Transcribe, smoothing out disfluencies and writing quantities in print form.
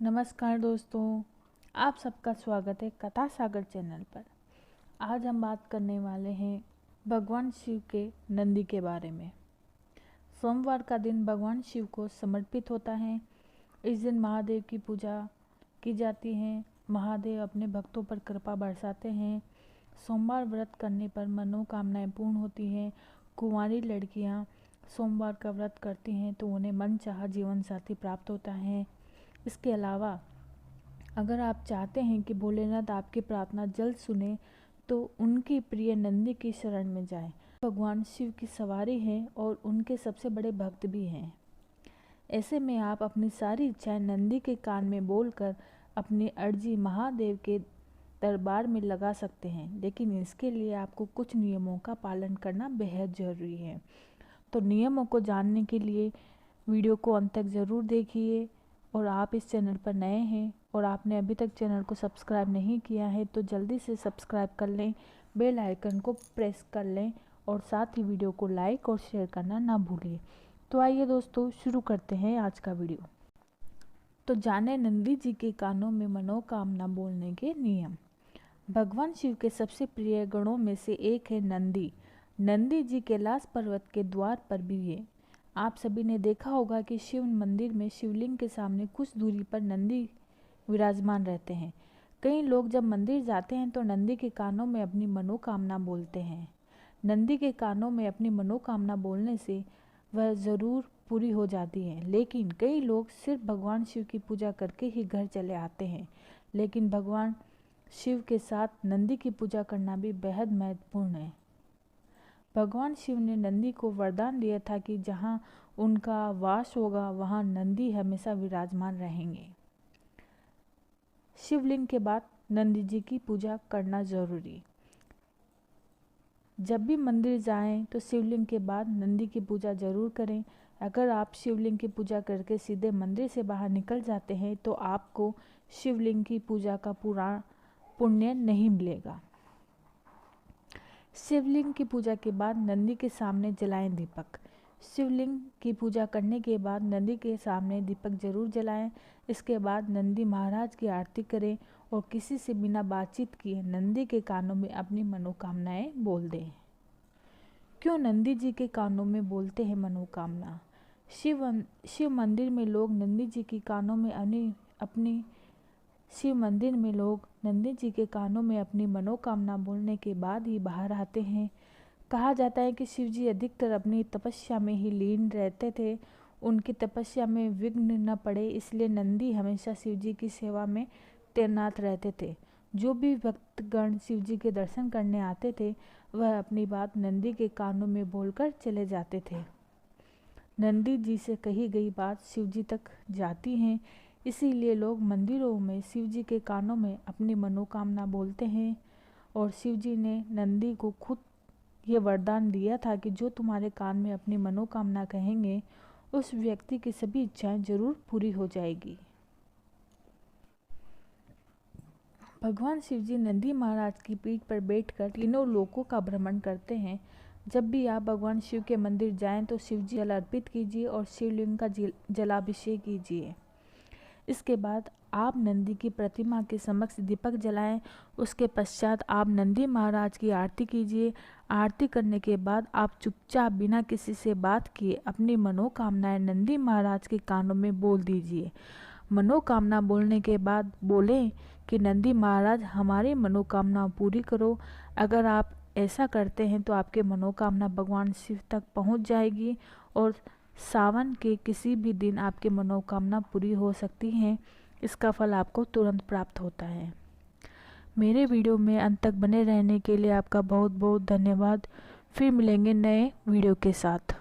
नमस्कार दोस्तों, आप सबका स्वागत है कथा सागर चैनल पर। आज हम बात करने वाले हैं भगवान शिव के नंदी के बारे में। सोमवार का दिन भगवान शिव को समर्पित होता है। इस दिन महादेव की पूजा की जाती है। महादेव अपने भक्तों पर कृपा बरसाते हैं। सोमवार व्रत करने पर मनोकामनाएं पूर्ण होती हैं। कुंवारी लड़कियां सोमवार का व्रत करती हैं तो उन्हें मनचाहा जीवन साथी प्राप्त होता है। इसके अलावा अगर आप चाहते हैं कि भोलेनाथ आपकी प्रार्थना जल्द सुने तो उनकी प्रिय नंदी की शरण में जाएं। भगवान शिव की सवारी है और उनके सबसे बड़े भक्त भी हैं। ऐसे में आप अपनी सारी इच्छाएं नंदी के कान में बोलकर अपनी अर्जी महादेव के दरबार में लगा सकते हैं, लेकिन इसके लिए आपको कुछ नियमों का पालन करना बेहद ज़रूरी है। तो नियमों को जानने के लिए वीडियो को अंत तक ज़रूर देखिए। और आप इस चैनल पर नए हैं और आपने अभी तक चैनल को सब्सक्राइब नहीं किया है तो जल्दी से सब्सक्राइब कर लें, बेल आइकन को प्रेस कर लें और साथ ही वीडियो को लाइक और शेयर करना ना भूलिए। तो आइए दोस्तों, शुरू करते हैं आज का वीडियो। तो जाने नंदी जी के कानों में मनोकामना बोलने के नियम। भगवान शिव के सबसे प्रिय गणों में से एक है नंदी। नंदी जी कैलाश पर्वत के द्वार पर भी है। आप सभी ने देखा होगा कि शिव मंदिर में शिवलिंग के सामने कुछ दूरी पर नंदी विराजमान रहते हैं। कई लोग जब मंदिर जाते हैं तो नंदी के कानों में अपनी मनोकामना बोलते हैं। नंदी के कानों में अपनी मनोकामना बोलने से वह ज़रूर पूरी हो जाती है, लेकिन कई लोग सिर्फ भगवान शिव की पूजा करके ही घर चले आते हैं। लेकिन भगवान शिव के साथ नंदी की पूजा करना भी बेहद महत्वपूर्ण है। भगवान शिव ने नंदी को वरदान दिया था कि जहाँ उनका वास होगा वहाँ नंदी हमेशा विराजमान रहेंगे। शिवलिंग के बाद नंदी जी की पूजा करना जरूरी। जब भी मंदिर जाएं तो शिवलिंग के बाद नंदी की पूजा जरूर करें। अगर आप शिवलिंग की पूजा करके सीधे मंदिर से बाहर निकल जाते हैं तो आपको शिवलिंग की पूजा का पूरा पुण्य नहीं मिलेगा। शिवलिंग की पूजा के बाद नंदी के सामने जलाएं दीपक। शिवलिंग की पूजा करने के बाद नंदी के सामने दीपक जरूर जलाएं। इसके बाद नंदी महाराज की आरती करें और किसी से बिना बातचीत किए नंदी के कानों में अपनी मनोकामनाएं बोल दें। क्यों नंदी जी के कानों में बोलते हैं मनोकामना? शिव मंदिर में लोग नंदी जी के कानों में नंदी जी के कानों में अपनी मनोकामना बोलने के बाद ही बाहर आते हैं। कहा जाता है कि शिव जी अधिकतर अपनी तपस्या में ही लीन रहते थे। उनकी तपस्या में विघ्न न पड़े, इसलिए नंदी हमेशा शिव जी की सेवा में तैनात रहते थे। जो भी भक्तगण शिव जी के दर्शन करने आते थे वह अपनी बात नंदी के कानों में बोलकर चले जाते थे। नंदी जी से कही गई बात शिव जी तक जाती हैं, इसीलिए लोग मंदिरों में शिव जी के कानों में अपनी मनोकामना बोलते हैं। और शिव जी ने नंदी को खुद ये वरदान दिया था कि जो तुम्हारे कान में अपनी मनोकामना कहेंगे उस व्यक्ति की सभी इच्छाएं जरूर पूरी हो जाएगी। भगवान शिव जी नंदी महाराज की पीठ पर बैठकर तीनों लोकों का भ्रमण करते हैं। जब भी आप भगवान शिव के मंदिर जाएं तो शिव जी जल अर्पित कीजिए और शिवलिंग का जलाभिषेक कीजिए। इसके बाद आप नंदी की प्रतिमा के समक्ष दीपक जलाएं। उसके पश्चात आप नंदी महाराज की आरती कीजिए। आरती करने के बाद आप चुपचाप बिना किसी से बात किए अपनी मनोकामनाएं नंदी महाराज के कानों में बोल दीजिए। मनोकामना बोलने के बाद बोलें कि नंदी महाराज हमारी मनोकामना पूरी करो। अगर आप ऐसा करते हैं तो आपके मनोकामना भगवान शिव तक पहुंच जाएगी और सावन के किसी भी दिन आपकी मनोकामना पूरी हो सकती है। इसका फल आपको तुरंत प्राप्त होता है। मेरे वीडियो में अंत तक बने रहने के लिए आपका बहुत बहुत धन्यवाद। फिर मिलेंगे नए वीडियो के साथ।